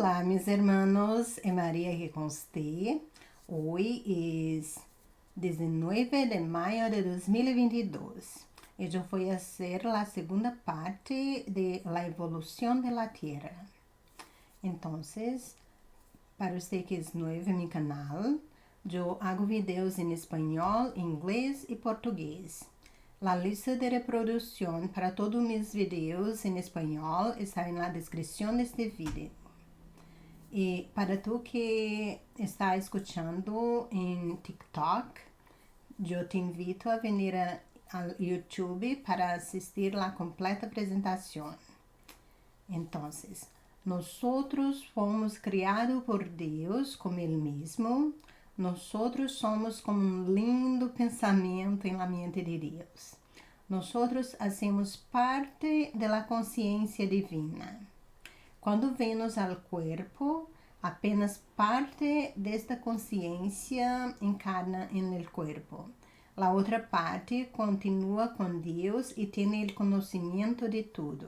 Olá, mis hermanos, é Maria aqui com você. Hoje é 19 de maio de 2022. E eu vou fazer a segunda parte de la evolução de la Tierra. Então, para você que é novo em meu canal, eu hago vídeos em espanhol, inglês e português. A lista de reprodução para todos mis vídeos em espanhol está na descrição deste vídeo. E para tu que está escutando em TikTok, eu te invito a vir ao YouTube para assistir a completa apresentação. Então, nós fomos criados por Deus como Ele mesmo. Nós somos como um lindo pensamento em la mente de Deus. Nós hacemos parte da consciência divina. Quando vemos ao corpo, apenas parte desta consciência encarna no corpo. A outra parte continua com Deus e tem o conhecimento de tudo.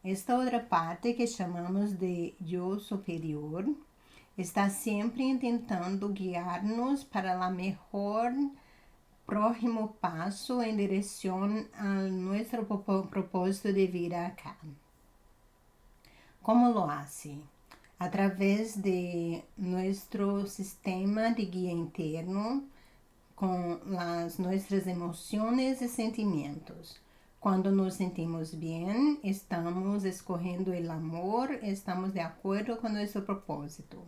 Esta outra parte, que chamamos de Eu superior, está sempre tentando guiar-nos para o melhor próximo passo em direção ao nosso propósito de vida acá. Como lo hace? A través de nosso sistema de guia interno, com as nossas emoções e sentimentos. Quando nos sentimos bem, estamos escorrendo o amor, estamos de acordo com nosso propósito.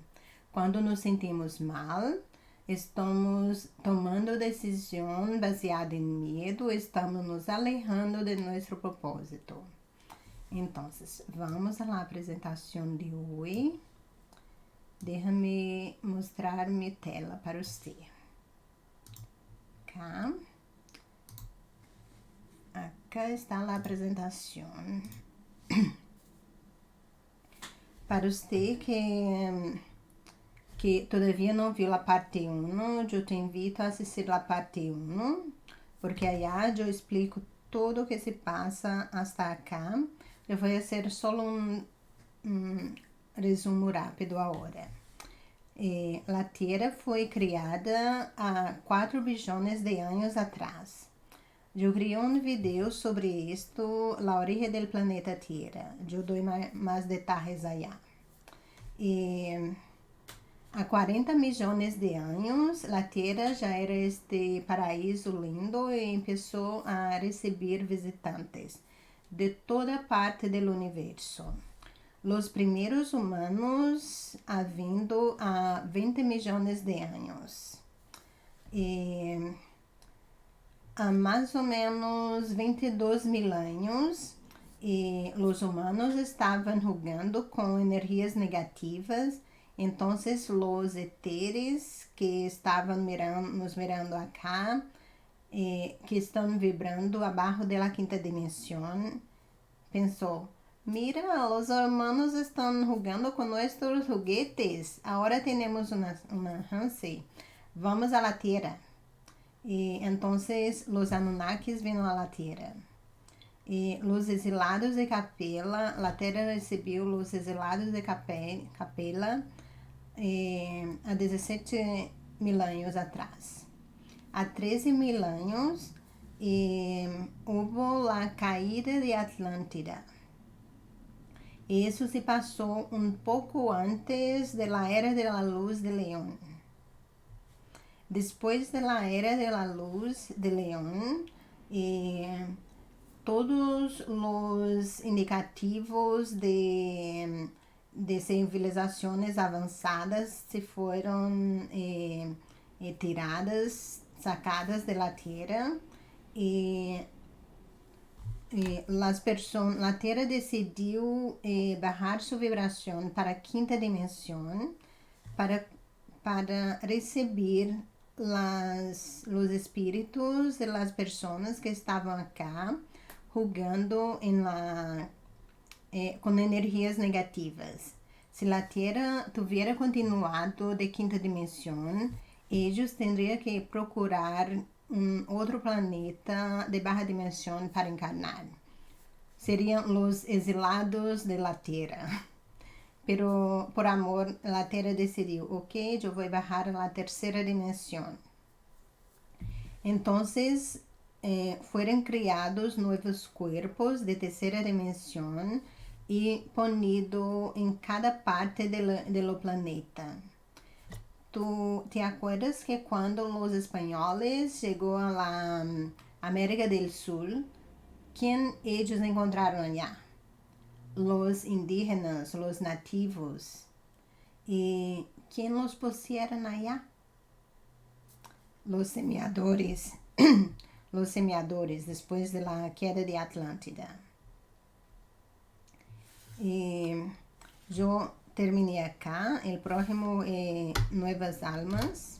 Quando nos sentimos mal, estamos tomando decisão baseada em medo, estamos nos alejando de nosso propósito. Então, vamos à apresentação de hoje. Deixa-me mostrar minha tela para você. Acá está a apresentação. Para você que todavia não viu a parte 1, eu te invito a assistir a parte 1, porque aí eu explico tudo o que se passa hasta acá. Eu vou fazer só um resumo rápido agora. A Terra foi criada há 4 bilhões de anos atrás. Eu criei um vídeo sobre isto, a origem do planeta Terra. Eu dou mais detalhes allá. Há 40 milhões de anos, a Terra já era este paraíso lindo e começou a receber visitantes de toda parte do universo. Os primeiros humanos havindo há 20 milhões de anos. Há mais ou menos 22 mil anos, os humanos estavam jogando com energias negativas. Então, os éteres que estavam nos mirando acá, que estão vibrando abaixo da quinta dimensão, pensou: mira, os humanos estão jogando com nossos juguetes. Agora temos uma chance. Vamos à Terra. Então, os Anunnakis vieram à Terra. Os exilados de Capela, a Terra recebeu os exilados de Capela há 17 mil anos atrás. Há 13 mil anos, houve a caída de Atlântida. Isso se passou um pouco antes da Era da Luz de Leão. Depois da Era da Luz de Leão, todos os indicativos de civilizações avançadas se foram sacadas da Terra, e a Terra decidiu baixar sua vibração para a quinta dimensão para receber os espíritos das pessoas que estavam acá jogando com energias negativas. Se a Terra tivesse continuado de quinta dimensão, eles teriam que procurar outro planeta de baixa dimensão para encarnar. Seriam os exilados da Terra. pero por amor la Tierra decidió, ok, yo voy a bajar a la tercera dimensión. Entonces fueron creados nuevos cuerpos de tercera dimensión y ponido en cada parte del planeta. ¿Tú te acuerdas que cuando los españoles llegó a la América del Sur, ¿quién ellos encontraron allá? Los indígenas, los nativos. ¿Y quién los pusieron allá? Los semeadores. Los semeadores después de la queda de Atlántida. Yo terminé acá. El próximo Nuevas Almas.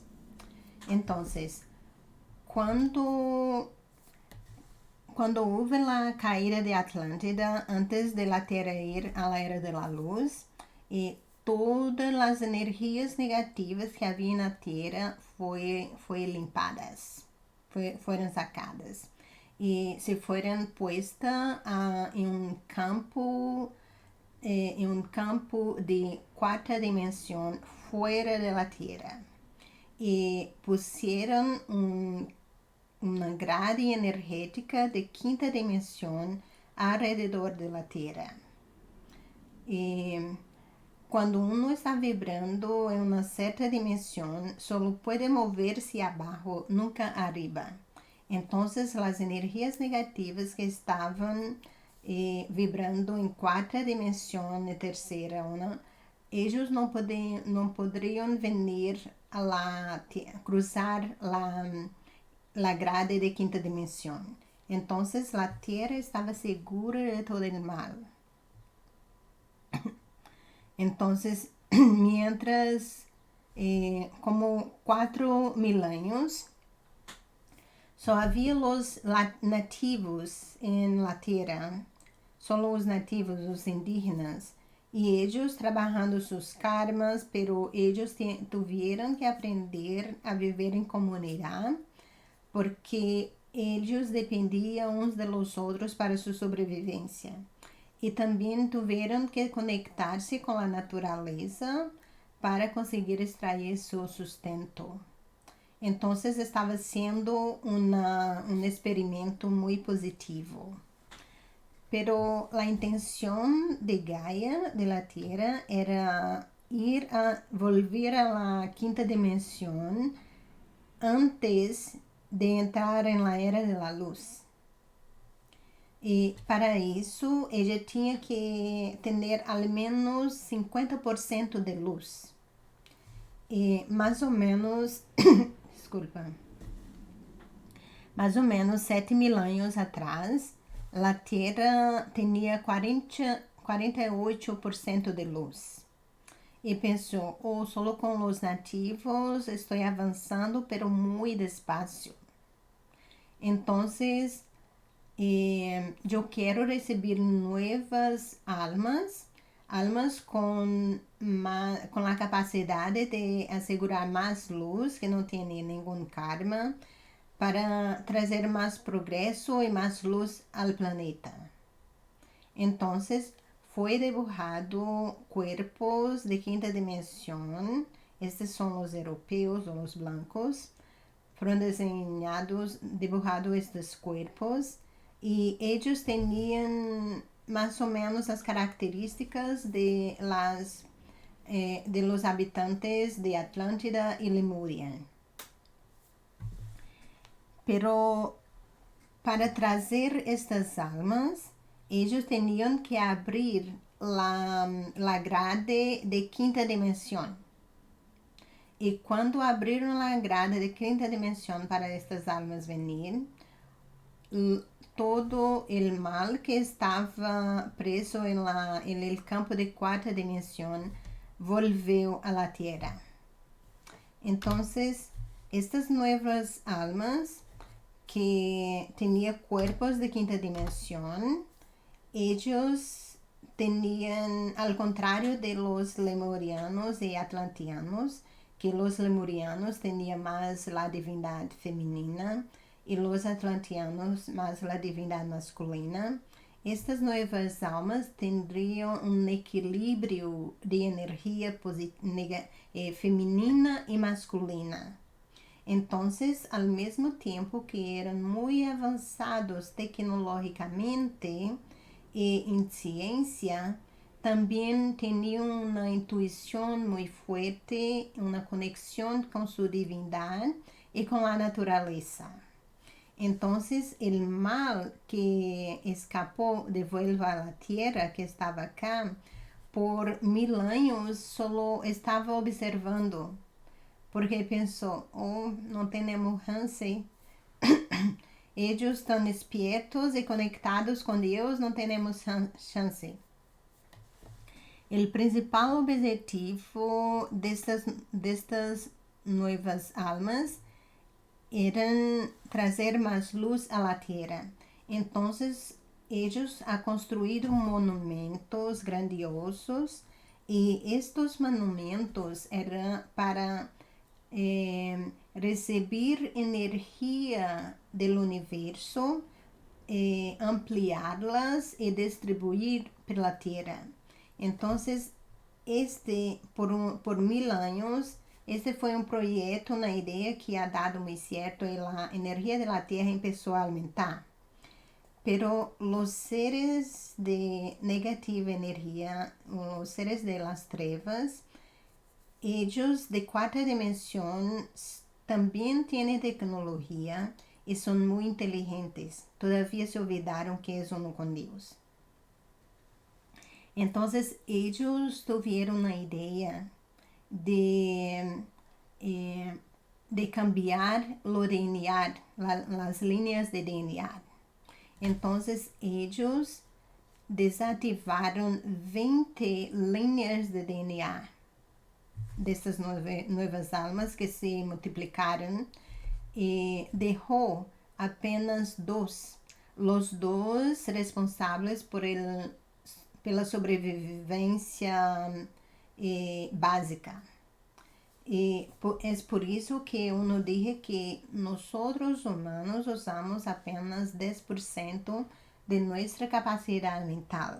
Entonces, cuando hubo la caída de Atlántida, antes de la Tierra ir a la Era de la Luz, todas las energías negativas que había en la Tierra fue limpadas, fueron sacadas y se fueron puestas en un campo de cuarta dimensión fuera de la Tierra y pusieron una grade energética de quinta dimensión alrededor de la Tierra. Cuando uno está vibrando en una cierta dimensión, solo puede moverse abajo, nunca arriba. Entonces, las energías negativas que estaban vibrando en cuarta dimensión y tercera, ellos no podrían venir cruzar la grade de quinta dimensión. Entonces, la Tierra estaba segura de todo el mal. Entonces, mientras como 4.000 años, só había los nativos en la tierra, solo los nativos, los indígenas, y ellos trabajando sus karmas, pero ellos tuvieron que aprender a vivir en comunidad, porque ellos dependían uns de los otros para su sobrevivencia. Y también tuvieron que conectarse con la naturaleza para conseguir extraer su sustento. Entonces estaba siendo un experimento muy positivo. Pero la intención de Gaia, de la Tierra, era volver a la quinta dimensión antes de entrar en la era de la luz. Y para isso, ella tinha que ter al menos 50% de luz. E mais ou menos, desculpa, mais ou menos 7.000 anos atrás, a Terra tinha 48% de luz. E pensou, solo com os nativos estou avançando, pero muito despacio. Então, eu quero receber novas almas com a capacidade de assegurar mais luz, que não tem nenhum karma, para trazer mais progresso e mais luz ao planeta. Então, foi dibujado cuerpos de quinta dimensão. Estes são os europeus ou os blancos. Foram dibujados estes cuerpos. E eles tinham mais ou menos as características de los habitantes de Atlántida e Lemuria. Pero para trazer estas almas, eles tinham que abrir la grade de quinta dimensão. E quando abriram a grade de quinta dimensão para estas almas venir, todo el mal que estava preso en el campo de cuarta dimensión volvió a la tierra. Entonces, estas nuevas almas que tenían cuerpos de quinta dimensión, ellos tenían, al contrario de los lemurianos y atlanteanos, que los lemurianos tenían más la divinidad femenina, y los atlanteanos más la divinidad masculina. Estas nuevas almas tendrían un equilibrio de energía femenina y masculina. Entonces, al mismo tiempo que eran muy avanzados tecnológicamente y en ciencia, también tenían una intuición muy fuerte, una conexión con su divinidad y con la naturaleza. Entonces, el mal que escapó de vuelta a la tierra, que estaba acá, por 1000 años solo estaba observando, porque pensou, oh, não temos chance. Eles estão despiertos e conectados com Deus, não temos chance. O principal objetivo destas novas almas era trazer mais luz à la Terra. Então, eles han construído monumentos grandiosos e estes monumentos eram para recibir energia do universo, ampliá-las e distribuir pela Terra. Então, por 1000 anos, este foi um projeto, uma ideia que ha dado muito certo e a energia da Terra começou a aumentar. Pero los seres de negativa energía, los seres de las trevas, ellos de cuarta dimensión también tienen tecnología y son muy inteligentes. Todavía se olvidaron que es uno con Dios. Entonces ellos tuvieron una idea de cambiar lo DNA, las líneas de DNA. Entonces ellos desativaron 20 líneas de DNA dessas novas almas que se multiplicaram e deixou apenas os dois responsáveis pela sobrevivência básica. E é por isso que eu dije que nós humanos usamos apenas 10% de nossa capacidade mental.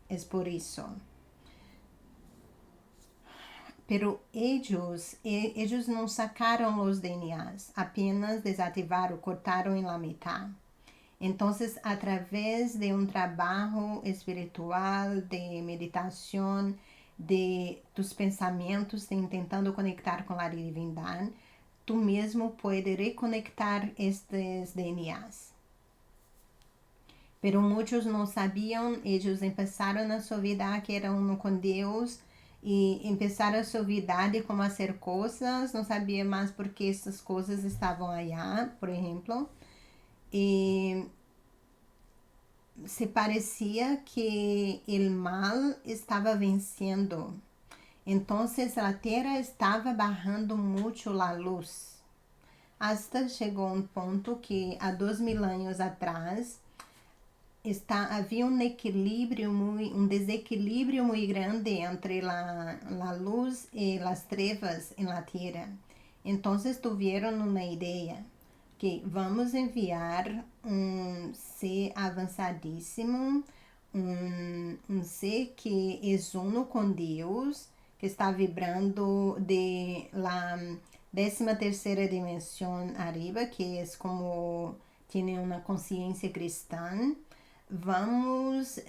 É por isso. Pero ellos não sacaram os DNAs, apenas desativaram, cortaram em la mitad. Então, através de um trabalho espiritual, de meditação, de tus pensamentos, de tentando conectar com a divindade, tu mesmo pode reconectar estes DNAs. Pero muitos não sabiam, eles começaram na sua vida que eram um com Deus e começaram a sua vida de como fazer coisas, não sabia mais porque essas coisas estavam allá, por exemplo, e se parecia que o mal estava vencendo. Então, a terra estava barrando muito a luz. Hasta chegou um ponto que, há 2000 anos atrás, havia um desequilíbrio muito grande entre a luz e as trevas na terra. Então, tiveram uma ideia que vamos enviar um ser avançadíssimo, um ser que é uno com Deus, que está vibrando de la 13ª dimensão arriba, que é como tem uma consciência cristã. Vamos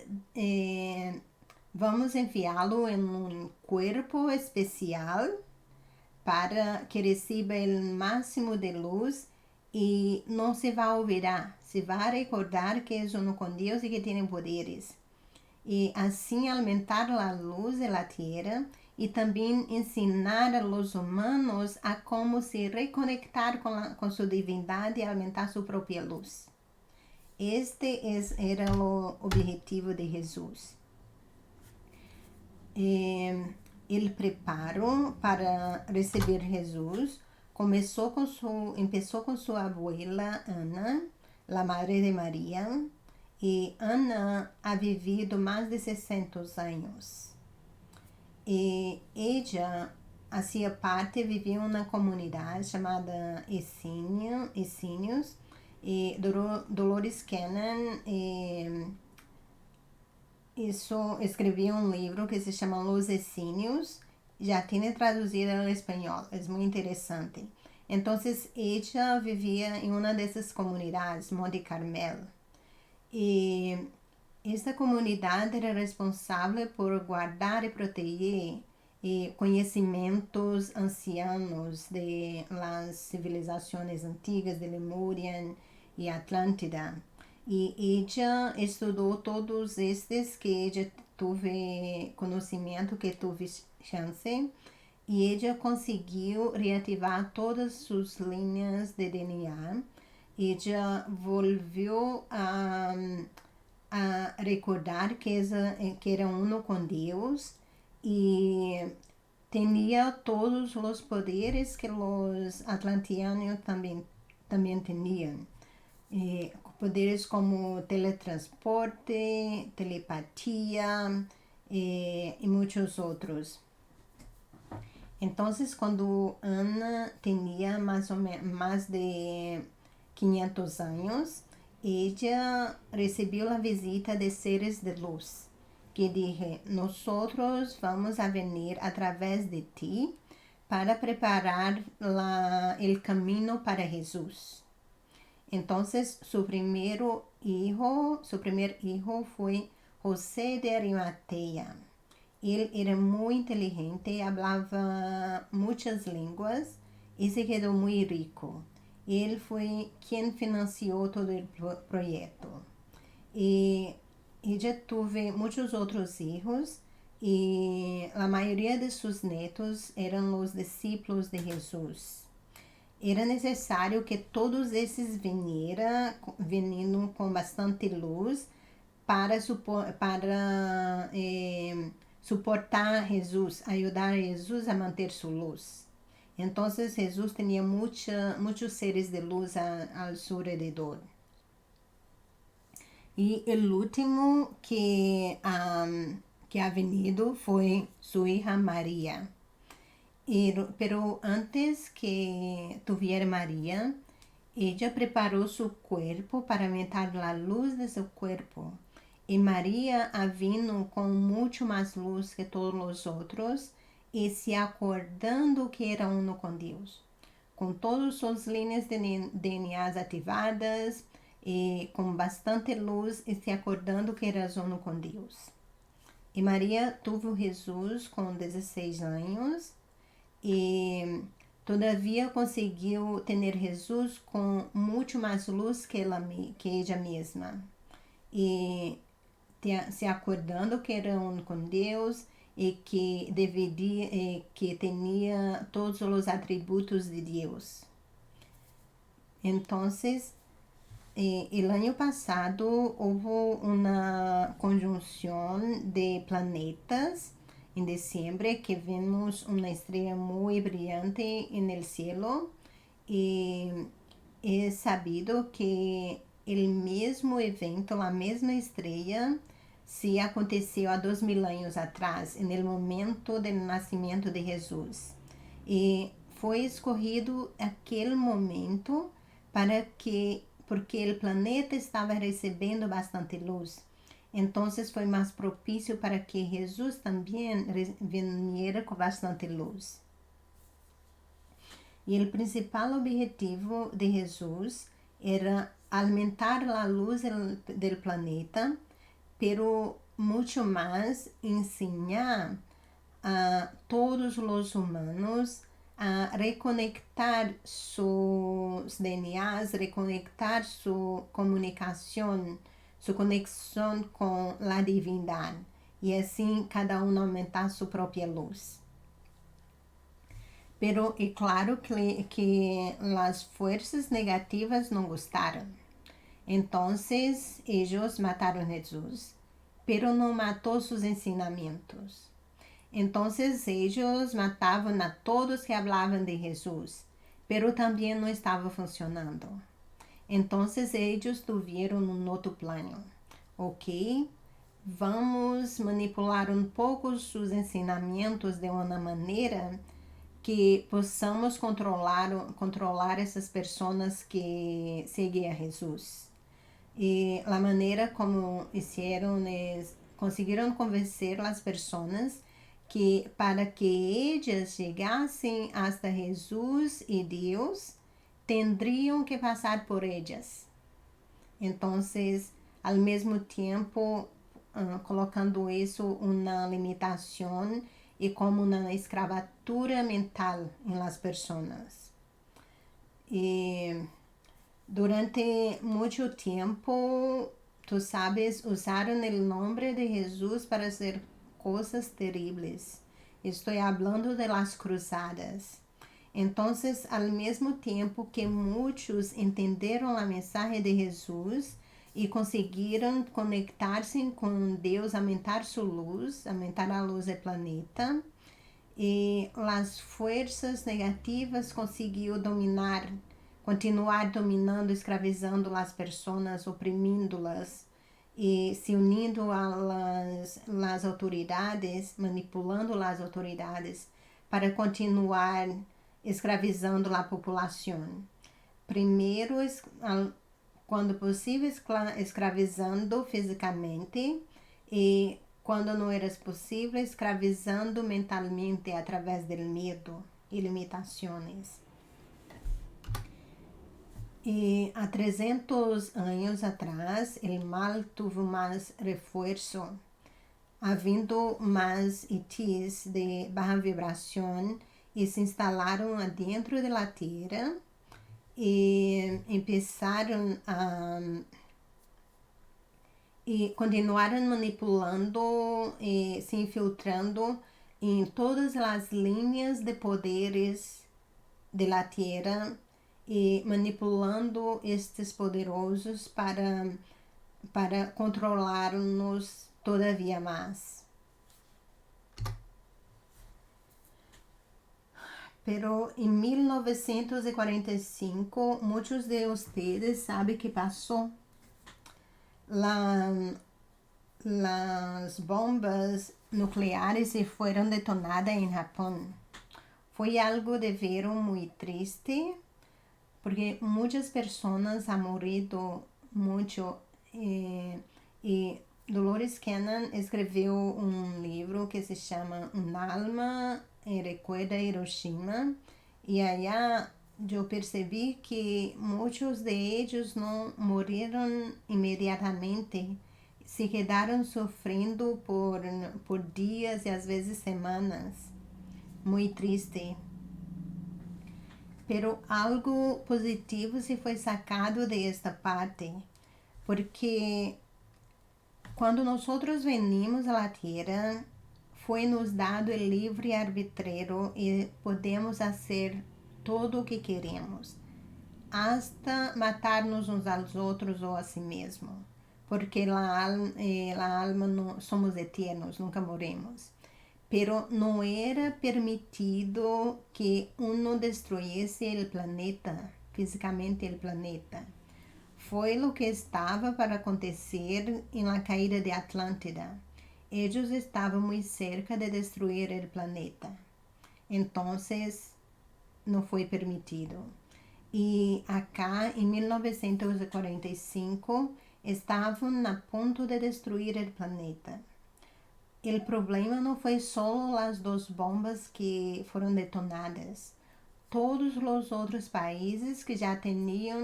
enviá-lo em um corpo especial para que receba o máximo de luz e não se vai olvidar, se vai recordar que é uno com Deus e que tem poderes. E assim aumentar a luz da terra e também ensinar a los humanos a como se reconectar com sua divindade e aumentar sua própria luz. Este era o objetivo de Jesus. O preparo para receber Jesus começou com sua abuela Ana, a Madre de Maria, e Ana ha vivido mais de 600 anos. E ela vivia em uma comunidade chamada Essínios, e Dolores Cannon isso, escrevi um livro que se chama Los Essenios, já tem traduzido ao espanhol, é muito interessante. Então, ela vivia em uma dessas comunidades, Monte Carmelo, e esta comunidade era responsável por guardar e proteger conhecimentos ancianos de las civilizações antigas de Lemúria e Atlântida. E ela estudou todos estes que ela teve conhecimento, que teve chance, e ela conseguiu reativar todas suas linhas de DNA. Ela voltou a recordar que era uno com Deus e tinha todos os poderes que os atlantianos também tinham. Poderes como teletransporte, telepatia e muitos outros. Então, quando Ana tinha mais de 500 anos, ella recebeu a visita de seres de luz, que dije, nosotros vamos a venir a través de ti para preparar el camino para Jesús. Entonces, su primer hijo fue José de Arimatea. Ele era muito inteligente, falava muitas línguas e se quedou muito rico. Ele foi quem financiou todo o projeto. E ela teve muitos outros filhos e a maioria de seus netos eram os discípulos de Jesus. Era necessário que todos esses vindo com bastante luz para suportar Jesus, ajudar Jesus a manter sua luz. Então, Jesus tinha muitos seres de luz ao seu redor. E o último que ha venido foi sua hija Maria. Pero antes que tuviera Maria, ella preparou seu corpo para aumentar a luz de seu corpo. E Maria vindo com muito mais luz que todos os outros e se acordando que era uno com Deus, com todas suas linhas de DNA ativadas e com bastante luz e se acordando que era uno com Deus. E Maria teve Jesus com 16 anos e todavia conseguiu ter Jesus com muito mais luz que ela mesma. E se acordando que era um com Deus e que que tinha todos os atributos de Deus. Então, o ano passado houve uma conjunção de planetas em dezembro que vimos uma estrela muito brilhante no céu e é sabido que o mesmo evento, a mesma estrela, se aconteceu há 2000 anos atrás, no momento do nascimento de Jesus. E foi escolhido aquele momento porque o planeta estava recebendo bastante luz. Então, foi mais propício para que Jesus também viesse com bastante luz. E o principal objetivo de Jesus era aumentar a luz do planeta, pero muito mais ensinar a todos os humanos a reconectar seus DNAs, reconectar sua comunicação, sua conexão com a divindade, e assim cada um aumentar sua própria luz. Pero é claro que as forças negativas não gostaram. Então, eles mataram Jesus, pero não matou seus ensinamentos. Então, eles matavam a todos que falavam de Jesus, pero também não estava funcionando. Então, eles tiveram um outro plano. Ok, vamos manipular um pouco seus ensinamentos de uma maneira que possamos controlar essas pessoas que seguem a Jesus. E a maneira como fizeram conseguiram convencer as pessoas que para que elas chegassem hasta Jesus e Deus, teriam que passar por elas. Então, ao mesmo tempo, colocando isso uma limitação e como uma escravatura mental em las pessoas. E durante muito tempo, tu sabes, usaram o nome de Jesus para hacer coisas terríveis. Estou falando de las cruzadas. Então, ao mesmo tempo que muitos entenderam a mensagem de Jesus e conseguiram conectar-se com Deus, aumentar sua luz, aumentar a luz do planeta, e as forças negativas conseguiu continuar dominando, escravizando as pessoas, oprimindo-las e se unindo às autoridades, manipulando as autoridades para continuar escravizando a população. Primeiro, quando possível, escravizando fisicamente e quando não era possível, escravizando mentalmente através do medo e limitações. E há 300 anos atrás, o mal teve mais reforço, havendo mais ETs de baixa vibração e se instalaram dentro da Terra e começaram a e continuaram manipulando e se infiltrando em todas as linhas de poderes da Terra e manipulando estes poderosos para controlar-nos todavia mais. Pero em 1945, muitos de vocês sabem que passou. As bombas nucleares foram detonadas em Japão. Foi algo de veras muito triste, porque muitas pessoas han morrido muito. E Dolores Cannon escreveu um livro que se chama Un alma recuerda Hiroshima, e allá eu percebi que muitos de eles não morreram imediatamente, se quedaram sofrendo por dias e às vezes semanas. Muito triste. Pero algo positivo se foi sacado desta parte, porque quando nós venimos à Terra, foi nos dado o livre arbítrio e podemos fazer tudo o que queremos, hasta matar-nos uns aos outros ou a si mesmo, porque a alma não somos eternos, nunca morremos. Pero não era permitido que uno destruísse o planeta, fisicamente o planeta. Foi o que estava para acontecer em la caída de Atlântida. Eles estavam muito cerca de destruir o planeta. Então, não foi permitido. E acá, em 1945, estavam a ponto de destruir o planeta. O problema não foi só as 2 bombas que foram detonadas. Todos os outros países que já tinham,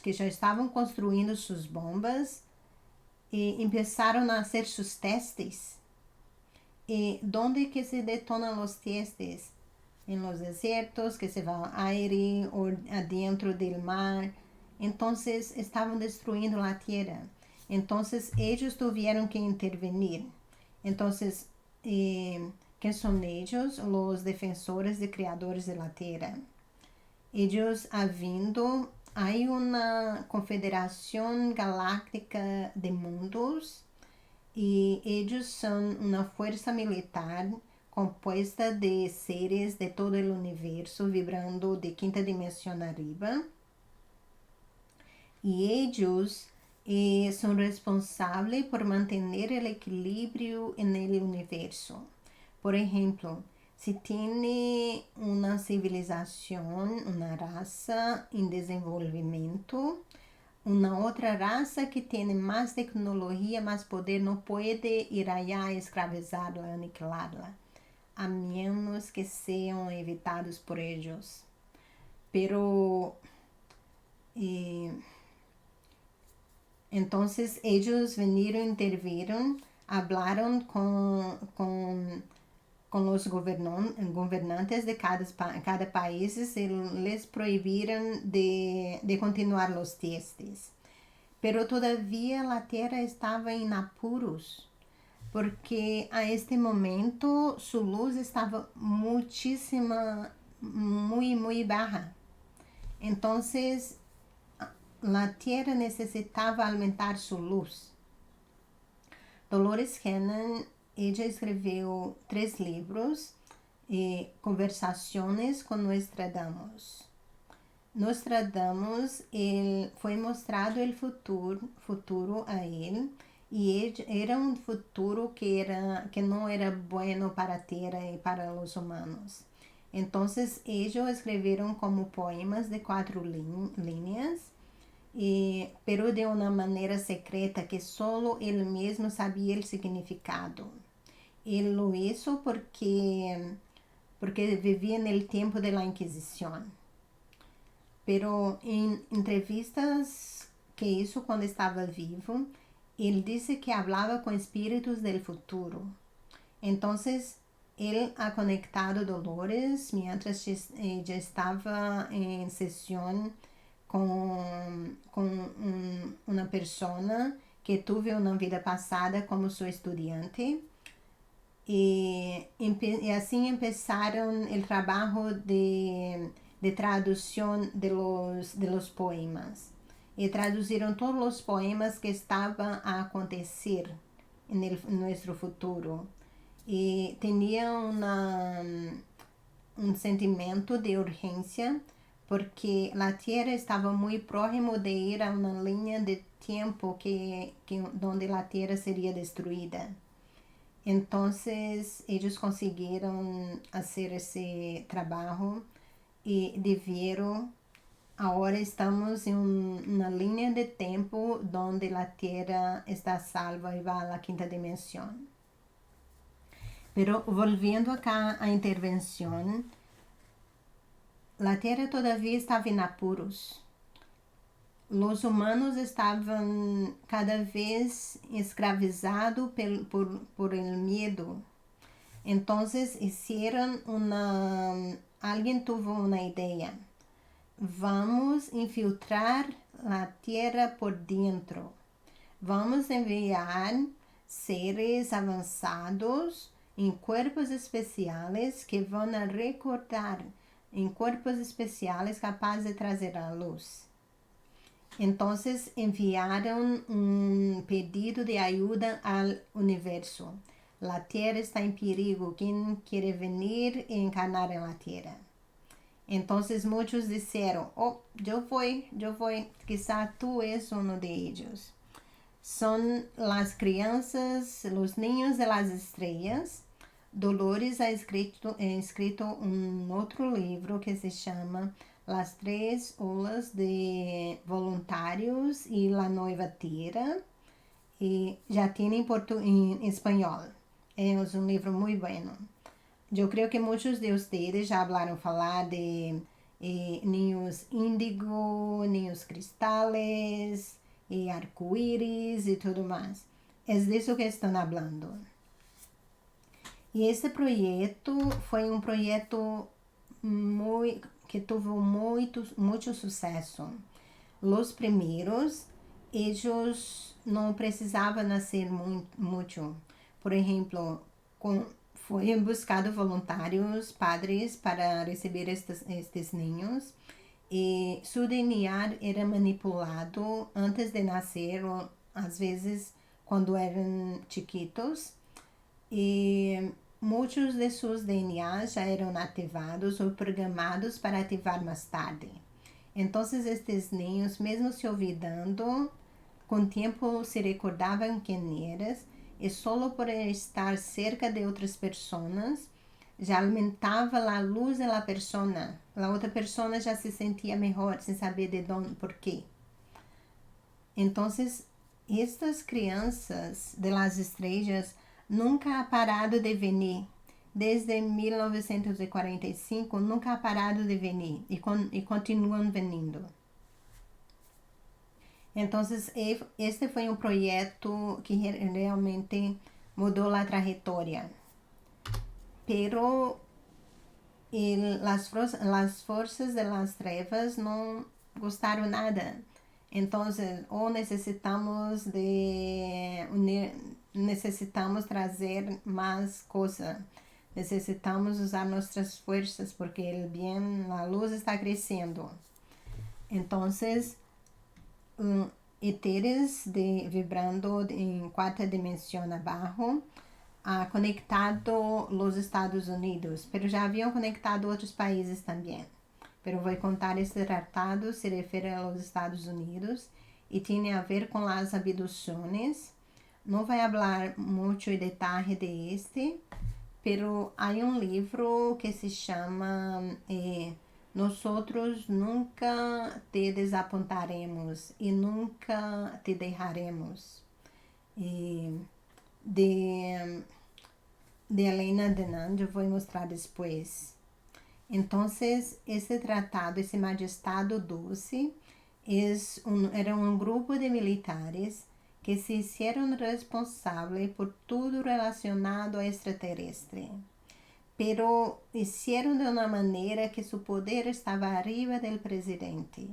que já estavam construindo suas bombas, e começaram a fazer seus testes. E onde que se detonam os testes? Em los desertos, que se vai aire ou adentro do mar. Então, estavam destruindo a terra. Então, eles tiveram que intervenir. Então, quem são eles? Os defensores e criadores da terra. Eles, havendo, há uma confederação galáctica de mundos, e eles são uma força militar composta de seres de todo o universo vibrando de quinta dimensão arriba, e eles são responsáveis por manter o equilíbrio no universo. Por exemplo, se tem uma civilização, uma raça em desenvolvimento, una otra raza que tiene más tecnología, más poder, no puede ir allá a escravizarla, aniquilarla, a menos que sean evitados por ellos. Pero entonces ellos vinieron, intervieron, hablaron con los gobernantes de cada país y les prohibieron de continuar los testes. Pero todavía la tierra estaba en apuros, porque a este momento su luz estaba muchísima, muy baja. Entonces la tierra necesitaba aumentar su luz. Dolores Cannon, ella escreveu 3 livros, Conversações com Nostradamus. Nostradamus, foi mostrado o futuro a ele, e era um futuro que não era bueno para a Terra e para os humanos. Então, eles escreveram como poemas de 4 linhas, pero de uma maneira secreta que solo ele mesmo sabia o significado. Ele lo hizo porque vivia no tempo da Inquisição. Pero em entrevistas que hizo quando estava vivo, ele disse que falava com espíritos do futuro. Então, ele ha conectado Dolores mientras ella estava em sessão com uma pessoa que teve uma vida passada como sua estudante, e assim começaram o trabalho de tradução de los poemas, e traduziram todos os poemas que estavam a acontecer em nosso futuro, e tinham um sentimento de urgência, porque a Terra estava muito próximo de ir a uma linha de tempo onde a Terra seria destruída. Então, eles conseguiram fazer esse trabalho e deveram. Agora estamos em uma linha de tempo onde a Terra está salva e vai à quinta dimensão. Pero volviendo acá à intervenção, a Terra todavia estava em apuros. Os humanos estavam cada vez escravizados por el medo. Então, hicieron alguém teve uma ideia. Vamos infiltrar a Terra por dentro. Vamos enviar seres avançados em corpos especiais que vão recordar, em corpos especiais capazes de trazer a luz. Então, enviaram um pedido de ajuda ao universo. A Terra está em perigo. Quem quer vir e encarnar na Terra? Então, muitos disseram: "Oh, eu vou. Quizá tu és um de eles." São as crianças, os ninhos de las estrelas. Dolores ha escrito um outro livro que se chama Las Tres Olas de Voluntários e La Nueva Tierra, e já tem em espanhol. É um livro muito bueno. Eu creio que muitos de vocês já falar de ninhos índigo, ninhos cristales, e arco-íris e tudo mais. É disso que estão falando. E esse projeto foi um projeto que teve muito sucesso. Os primeiros, eles não precisavam nascer muito. Por exemplo, foi buscado voluntários, padres, para receber estes ninhos. E seu DNA era manipulado antes de nascer, ou às vezes quando eram chiquitos. E muitos de seus DNAs já eram ativados ou programados para ativar mais tarde. Então, estes ninhos, mesmo se olvidando, com o tempo se recordavam quem eras, e só por estar cerca de outras pessoas, já aumentava a luz da pessoa. A outra pessoa já se sentia melhor, sem saber de onde, por quê. Então, estas crianças de las estrelas nunca ha parado de venir. Desde 1945 nunca ha parado de venir e continuam vindo. Então, este foi um projeto que realmente mudou a trajetória. Pero las forças de las trevas não gostaram nada. Então, ou necessitamos trazer mais coisa. Necessitamos usar nossas forças porque o bem, a luz está crescendo. Então, éteres vibrando em quarta dimensão abaixo ha conectado os Estados Unidos, pero já haviam conectado outros países também. Pero vou contar este tratado se refere aos Estados Unidos e tem a ver com as abduções. Não vou falar muito em detalhe de este, pero há um livro que se chama Nosotros nunca te desapontaremos e nunca te deixaremos. De Elena Danand, eu vou mostrar depois. Então, esse tratado, esse Majestado 12, era um grupo de militares que se hicieron responsáveis por tudo relacionado a extraterrestre. Pero hicieron de uma maneira que su poder estava arriba del presidente.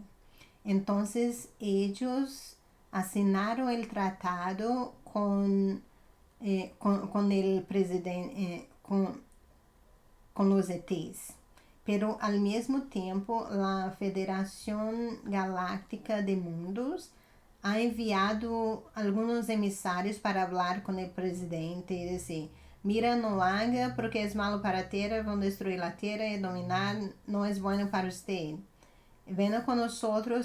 Então, eles assinaram o tratado com el presidente, com os ETs. Pero al mesmo tempo, a Federação Galáctica de Mundos ha enviado alguns emissários para falar com o presidente e dizer: mira, não haga porque é malo para a Terra, vão destruir a Terra e dominar, não é bom para você. Venha com nós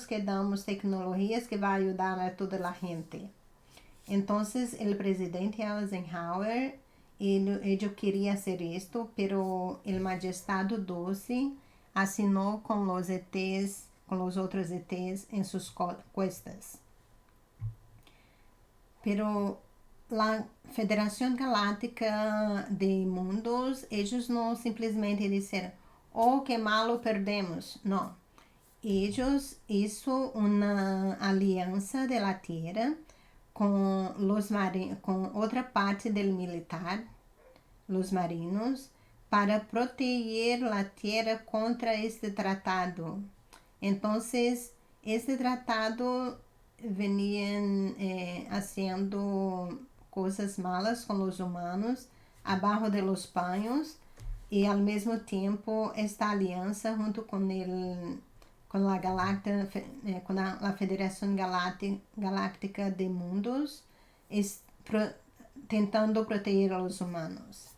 que damos tecnologias que vai ajudar a toda a gente. Então, o presidente Eisenhower, ele queria fazer isto, pero o Majestado 12 assinou com os ETs, com os outros ETs em suas costas. Pero a Federação Galáctica de Mundos, eles não simplesmente disseram, oh, que malo perdemos. Não. Eles hizo uma aliança de la Terra com outra parte do militar, os marinos, para proteger a Terra contra este tratado. Então, este tratado venía haciendo coisas malas com os humanos, abaixo de los paños, e ao mesmo tempo esta aliança junto com a Federação Galáctica de Mundos, tentando proteger os humanos.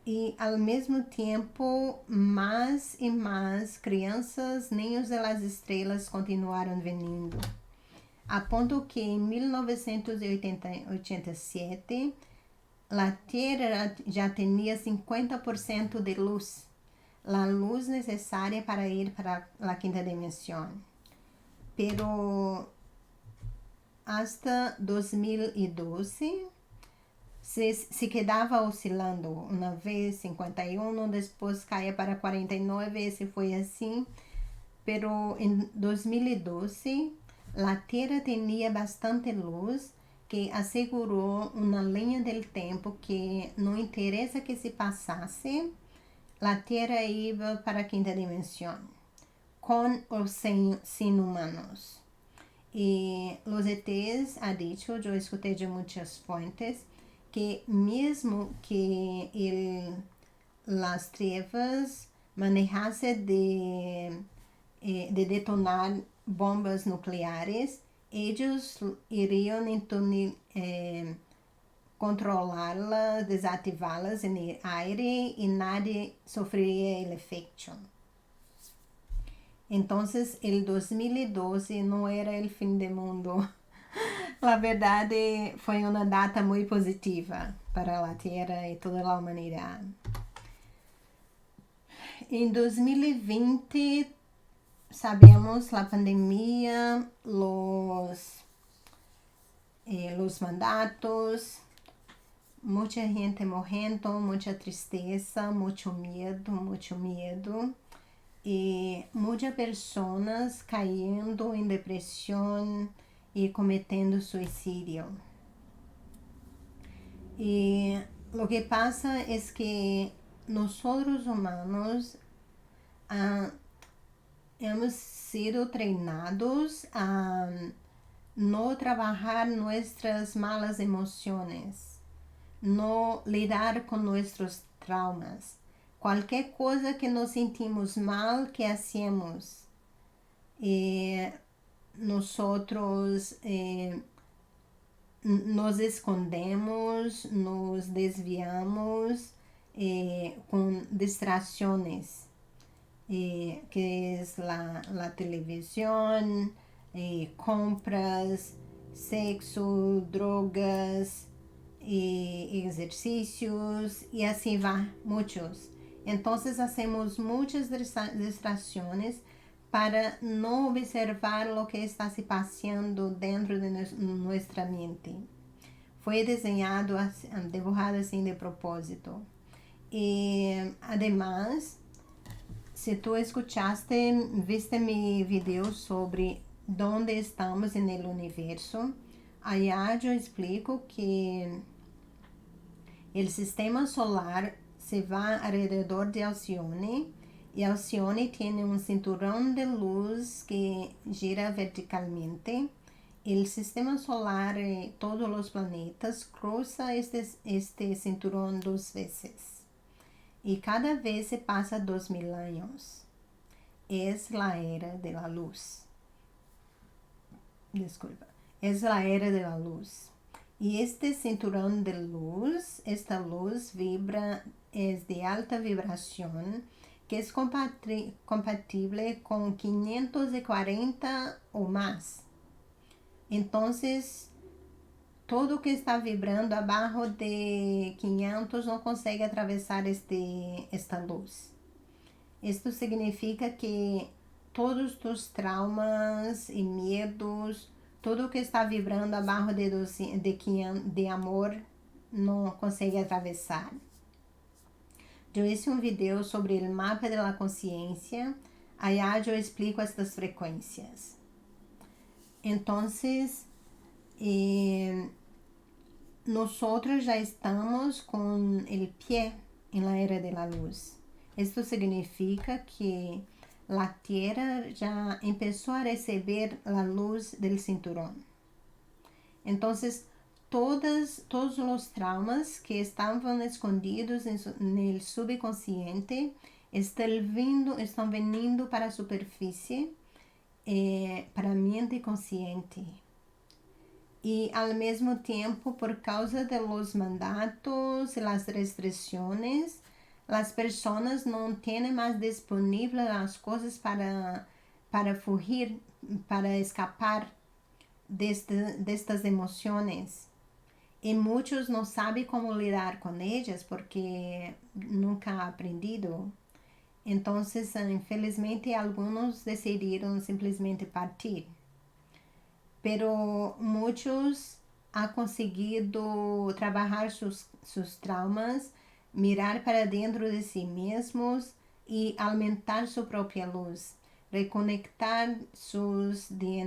E ao mesmo tempo, mais e mais crianças, ninhos das estrelas continuaram vindo, a ponto que em 1987 a Terra já tinha 50% de luz, a luz necessária para ir para a quinta dimensão. Pero hasta 2012 se quedava oscilando, uma vez 51, depois caía para 49, esse foi assim. Pero em 2012 a Terra tinha bastante luz que assegurou uma linha do tempo que não interessa que se passasse, a Terra ia para a quinta dimensão, com ou sem humanos. E os ETs ha dicho, eu escutei de muitas fontes, que mesmo que as trevas manejasse de detonar bombas nucleares, eles iriam então controlá-las, desativá-las no ar e nada sofreria o efeito. Então, o 2012 não era o fim do mundo. Na verdade, foi uma data muito positiva para a Terra e toda a humanidade. Em 2020, sabemos la pandemia, los mandatos, mucha gente morrendo, mucha tristeza, mucho miedo. E muitas pessoas caindo em depressão e cometendo suicídio. E o que passa é que nós humanos hemos sido treinados a não trabalhar nossas malas emoções, não lidar com nossos traumas. Qualquer coisa que nos sentimos mal, que hacemos, nós nos escondemos, nos desviamos com distrações, que é a televisão, compras, sexo, drogas, exercícios e assim vai, muitos. Então, hacemos muitas distrações para não observar o que está se passando dentro de nossa mente. Foi desenhado, dibujado assim de propósito. E, además, se tu escutaste, viste mi video sobre onde estamos no universo, allá eu explico que o sistema solar se vai alrededor de Alcione e Alcione tem um cinturão de luz que gira verticalmente. O sistema solar e todos os planetas cruzam este cinturão 2 vezes. E cada vez se passa 2000 anos. É a era da luz. Desculpa. É a era da luz. E este cinturão de luz, esta luz vibra, é de alta vibração, que é compatível com 540 ou mais. Então, todo que está vibrando abaixo de 500 não consegue atravessar esta luz. Isto significa que todos os traumas e medos, tudo que está vibrando abaixo de amor, não consegue atravessar. Eu fiz um vídeo sobre o mapa da consciência, aí eu explico estas frequências. Então, nós já estamos com o pé na era da luz. Isto significa que a Terra já começou a receber a luz do cinturão. Então, todos os traumas que estavam escondidos no subconsciente estão vindo para a superfície, para a mente consciente. E, ao mesmo tempo, por causa dos mandatos e as restrições, as pessoas não têm mais disponível as coisas para fugir, para escapar destas emoções. E muitos não sabem como lidar com elas porque nunca aprendido. Então, infelizmente, alguns decidiram simplesmente partir. Pero muitos han conseguido trabalhar seus traumas, mirar para dentro de si mesmos e aumentar sua própria luz, reconectar seus DNAs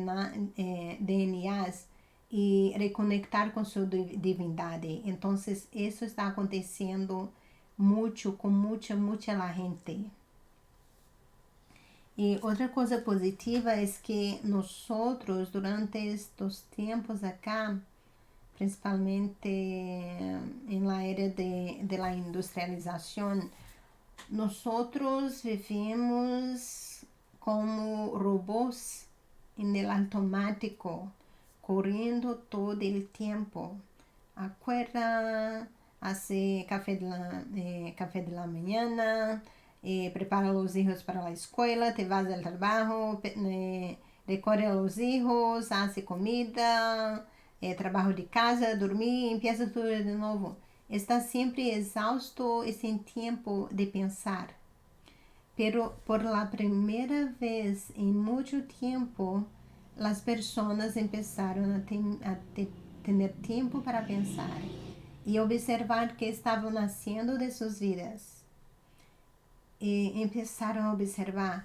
e reconectar com sua divindade. Então, isso está acontecendo muito com muita gente. E outra coisa positiva é que nós, durante estes tempos acá, principalmente na era de la industrialização, nós vivemos como robôs no automático, correndo todo o tempo. Acorda, hace café de la mañana, prepara os filhos para a escola, te vas ao trabalho, recorre aos filhos, hace comida, trabalho de casa, dormir, empieza tudo de novo. Está sempre exausto e sem tempo de pensar. pero por la primera vez en mucho tiempo, las personas empezaron a tener tiempo para pensar y observar qué estaban haciendo de sus vidas. Y empezaron a observar,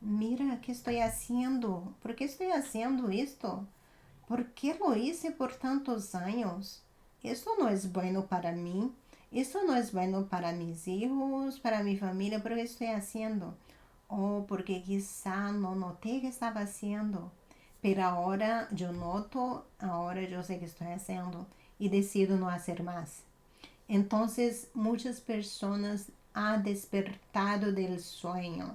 mira, ¿qué estoy haciendo? ¿Por qué estoy haciendo esto? ¿Por qué lo hice por tantos años? Esto no es bueno para mí. Esto no es bueno para mis hijos, para mi familia. ¿Pero qué estoy haciendo? Oh, porque quizá no noté que estaba haciendo. Pero ahora yo noto, ahora yo sé que estoy haciendo y decido no hacer más. Entonces, muchas personas han despertado del sueño,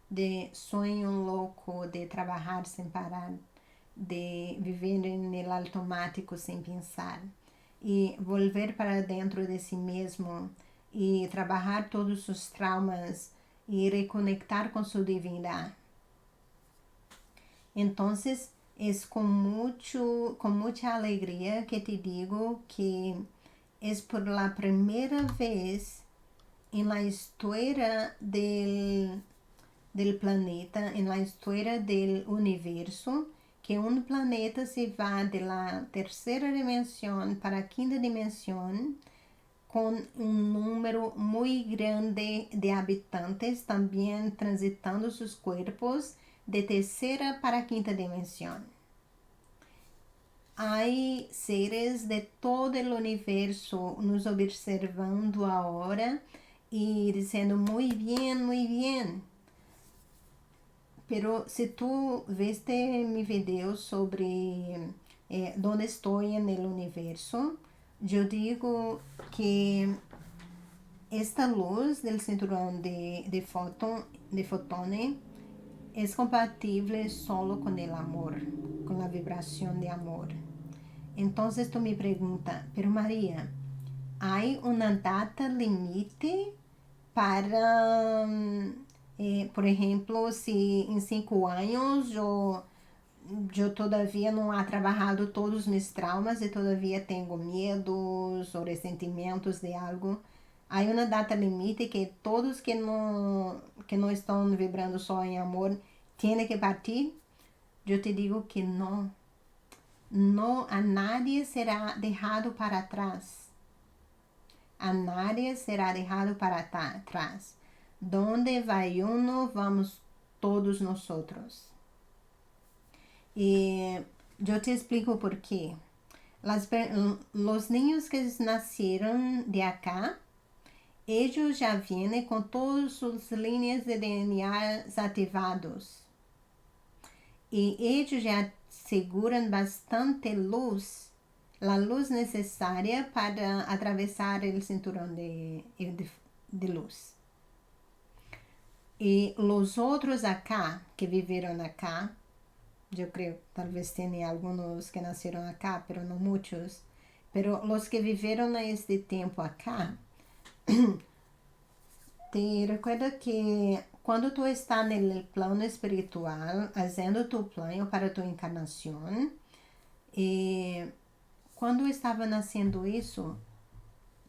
de sueño loco, de trabajar sin parar, de viver en el automático sin pensar y volver para dentro de sí mismo y trabajar todos sus traumas y reconectar con su divinidad. Entonces, es con mucha alegría que te digo que es por la primera vez en la historia del planeta, en la historia del universo, que un planeta se va de la tercera dimensión para la quinta dimensión con un número muy grande de habitantes también transitando sus cuerpos de tercera para quinta dimensión. Hay seres de todo el universo nos observando ahora y diciendo muy bien, muy bien. Pero si tú viste mi video sobre dónde estoy en el universo, yo digo que esta luz del cinturón de fotones es compatible solo con el amor, con la vibración de amor. Entonces tú me preguntas, pero María, ¿hay una data límite para, por ejemplo, si em 5 anos eu todavia não ha trabalhado todos os meus traumas e todavia tenho medos ou ressentimentos de algo? Há uma data limite que todos que não estão vibrando só em amor têm que partir? Eu te digo que não. Não, a nadie será deixado para trás. A nadie será deixado para trás. Donde vai uno, vamos todos nosotros. E eu te explico por quê. Los niños que nasceram de acá, eles já vêm com todas suas linhas de DNA ativados. E eles já seguram bastante luz, a luz necessária para atravessar o cinturão de luz. E os outros acá, que viveram acá, eu creio, talvez tenha alguns que nasceram acá, pero não muitos. Pero os que viveram neste tempo acá, te recuerda que quando tu está no plano espiritual, fazendo tu plano para tu encarnação, quando estava nascendo isso,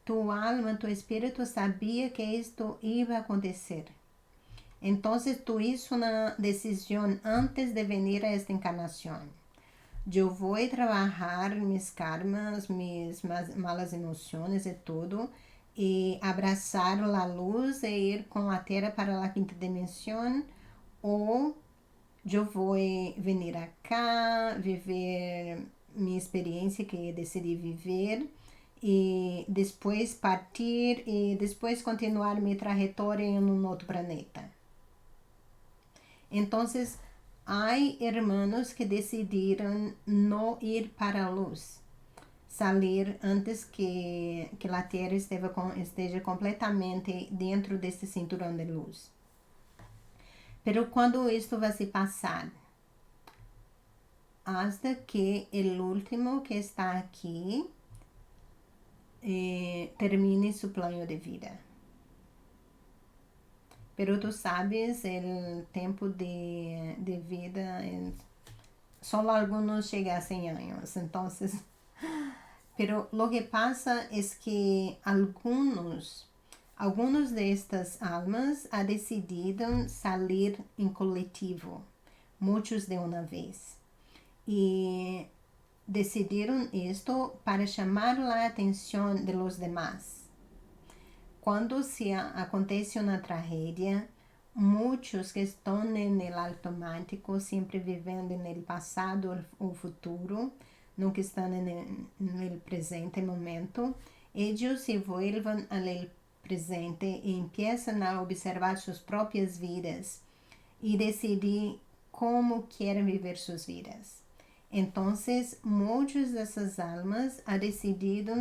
tu alma, tu espírito sabia que isto ia acontecer. Então, tu hizo uma decisão antes de venir a esta encarnação. Eu vou trabalhar mis karmas, mis malas emoções e tudo, e abraçar a luz e ir com a Terra para a quinta dimensão, ou eu vou vir acá, viver minha experiência que decidi viver, e depois partir, e depois continuar minha trajetória em um outro planeta. Então, há hermanos que decidiram não ir para a luz, sair antes que a Terra esteja completamente dentro desse cinturão de luz. Pero quando isto vai se passar? Hasta que o último que está aqui termine seu plano de vida. Pero tu sabes, o tempo de vida, só alguns chegam a 100 anos. Então, pero lo que pasa es que algunos Algumas destas almas han decidido sair em coletivo, muitos de uma vez, e decidiram isto para chamar a atenção de los demás. Quando se acontece uma tragédia, muitos que estão no automático, sempre vivendo no passado ou futuro, nunca estão no presente momento, eles se voltam ao presente e começam a observar suas próprias vidas e decidir como querem viver suas vidas. Então, muitas dessas almas han decidido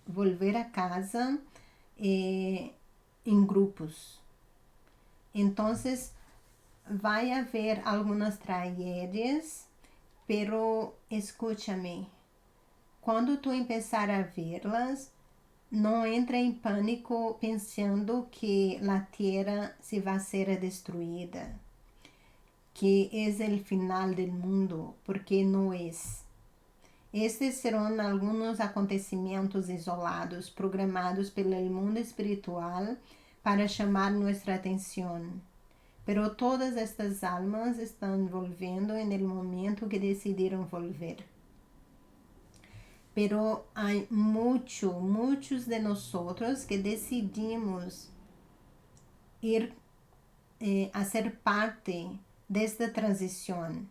voltar a casa em grupos. Então, vai haver algumas tragédias, pero escúchame, quando tu começar a vê-las, não entre em pânico pensando que a Terra se vai ser destruída, que é o final do mundo, porque não é. Estes serão alguns acontecimentos isolados, programados pelo mundo espiritual para chamar nossa atenção. Pero todas estas almas estão volvendo no momento que decidiram volver. Pero há muitos de nós que decidimos ir a ser parte desta transição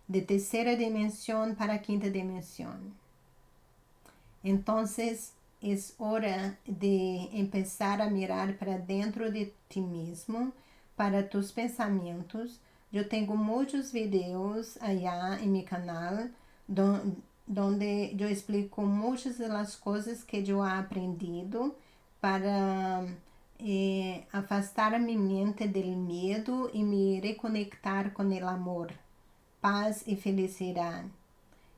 de terceira dimensão para a quinta dimensão. Então, é hora de começar a mirar para dentro de ti mesmo, para tus pensamentos. Eu tenho muitos vídeos allá em meu canal, onde eu explico muitas das coisas que eu he aprendido para afastar a minha mente do medo e me reconectar com o amor, paz e felicidade.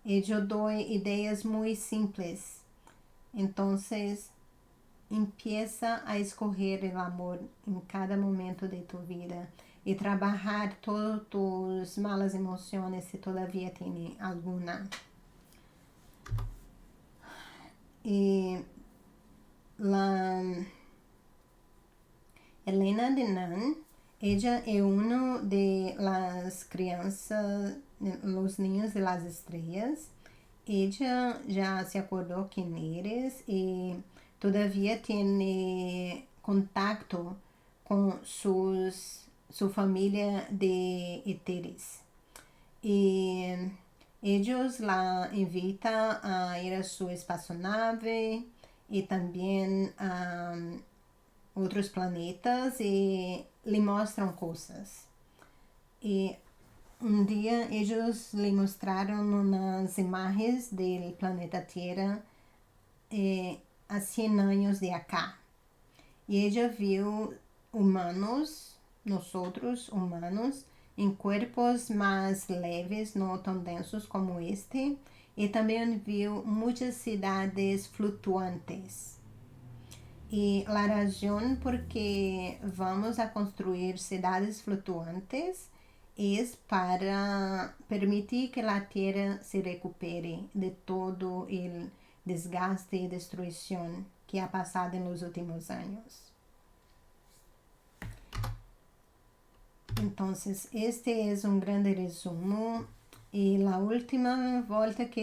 E eu dou ideias muito simples. Então, empieza a escolher o amor em cada momento de tu vida e trabalhar todas tus malas emoções se todavia tem alguma. E Helena Denan, ella é uma de las crianças, los niños de las estrellas. Ella já se acordou quem eres e todavia tem contacto com sua família de éteres. E eles la invitam a ir a sua espaçonave e também a outros planetas e lhe mostram coisas. E dia eles lhe mostraram umas imagens do planeta Terra há 100 anos de acá. E ela viu humanos, nós humanos, em corpos mais leves, não tão densos como este, e também viu muitas cidades flutuantes. E a razão por que vamos a construir cidades flutuantes é para permitir que a Terra se recupere de todo o desgaste e destruição que ha passado nos últimos anos. Então, este é grande resumo. E a última volta que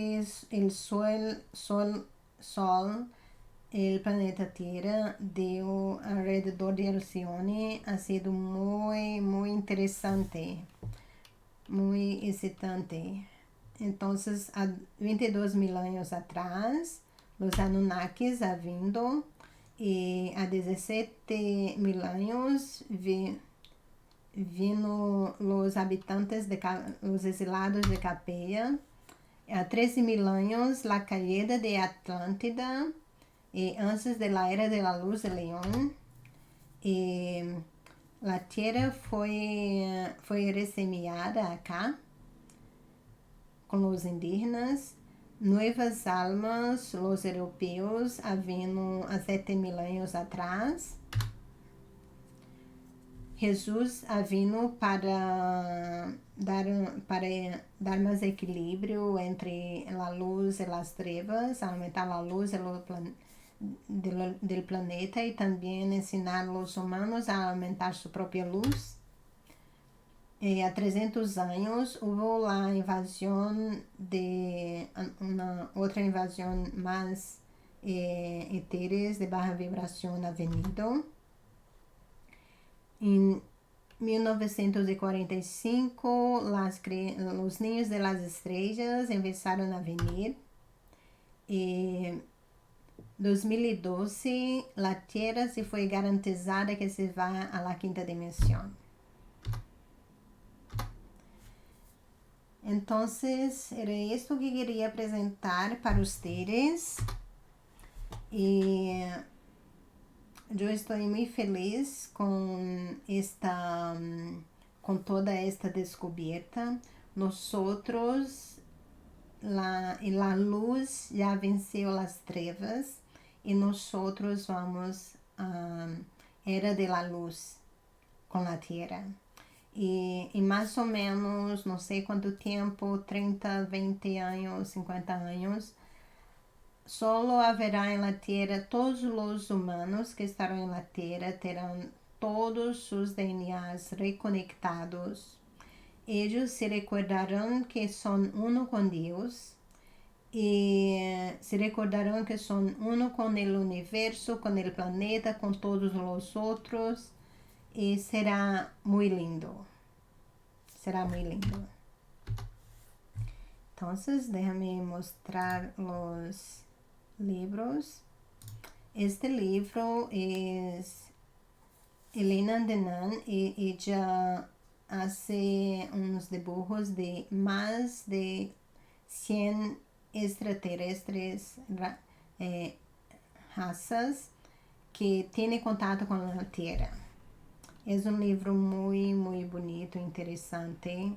é o Sol, o planeta Terra, deu alrededor de Alcione, ha sido muito interessante, muito excitante. Então, há 22.000 anos atrás, os Anunnakis ha vindo, e há 17.000 anos vino os habitantes, os exilados de Capeia. Há 13.000 anos, a caída de Atlântida, e antes da era da luz de Leão, e a Terra foi ressemeada acá com os indígenas. Novas almas, os europeus, haviam há 7.000 anos atrás. Jesus ha vindo para dar mais equilíbrio entre a luz e as trevas, aumentar a luz del planeta y también enseñar a los humanos a aumentar su propia luz. Há 300 anos houve a invasão de uma outra invasão mais etéreas de baja vibração ha venido. Em 1945, os ninhos de las estrelas começaram a vir. Em 2012, a Terra se foi garantizada que se vá à quinta dimensão. Então, era isso que queria apresentar para vocês. E eu estou muito feliz com toda esta descoberta. Nós, a luz já venceu as trevas e nós vamos a era de la luz com a Terra. E mais ou menos, não sei quanto tempo, 30, 20 anos, 50 anos, só haverá na Terra, todos os humanos que estarão na Terra terão todos seus DNAs reconectados. Eles se recordarão que são uno com Deus e se recordarão que são uno com o universo, com o planeta, com todos os outros. E será muito lindo. Será muito lindo. Então, déjame mostrar os livros. Este livro é Elena Danaan e ella hace uns dibujos de mais de 100 extraterrestres, raças que têm contato com a Terra. É livro muito bonito, interessante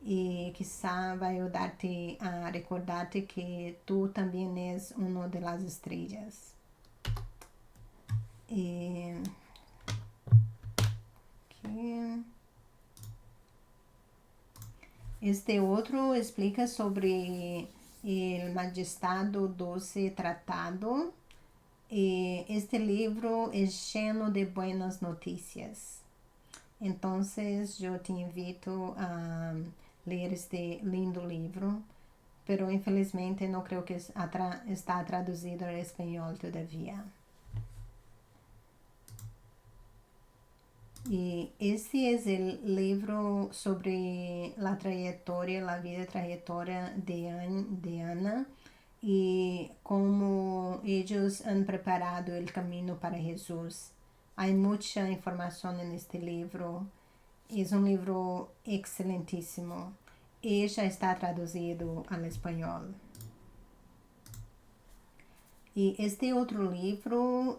e quizá vai ajudar-te a recordar-te que tu também és uma das estrelas. E aqui. Este outro explica sobre o Magistado 12 Tratado. E este livro é cheio de buenas notícias. Então, eu te invito a ler este lindo livro, pero infelizmente não creio que está traduzido ao espanhol todavia. E este é o livro sobre a vida trajetória de Ana e como eles han preparado o caminho para Jesus. Há muita informação neste livro. É livro excelentíssimo e já está traduzido ao espanhol. E este outro livro,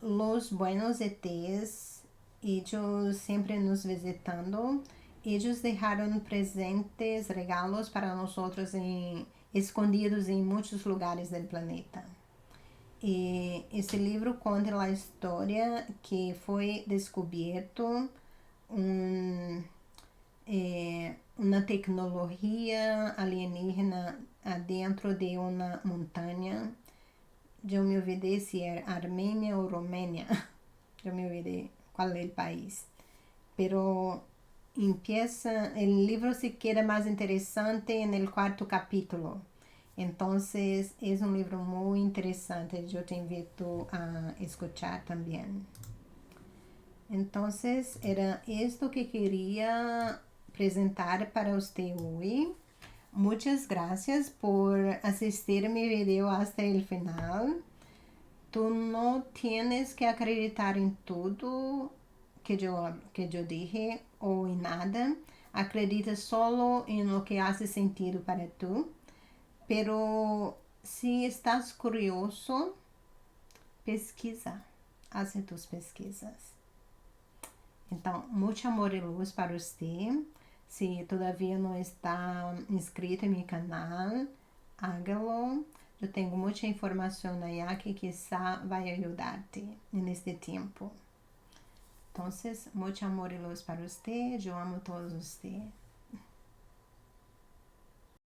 Los Buenos ETs, eles sempre nos visitando. Eles deixaram presentes, regalos para nós escondidos em muitos lugares do planeta. E esse livro conta a história que foi descoberto uma tecnologia alienígena dentro de uma montanha. Eu me olvidei se é Armênia ou Romênia. Eu me olvidei qual é o país. Pero empieza, el libro se queda más interesante en el cuarto capítulo. Entonces, es un libro muy interesante. Yo te invito a escuchar también. Entonces, era esto que quería presentar para usted hoy. Muchas gracias por asistir a mi video hasta el final. Tú no tienes que acreditar en todo que eu dije ou em nada. Acredita solo em lo que hace sentido para tu. Pero se estás curioso, pesquisa. Haz tus pesquisas. Então, muito amor e luz para você. Se todavia não está inscrito em meu canal, hágalo. Eu tenho muita informação aí que quizá vai ajudar-te neste tempo. Então, muito amor e luz para você. Eu amo todos vocês.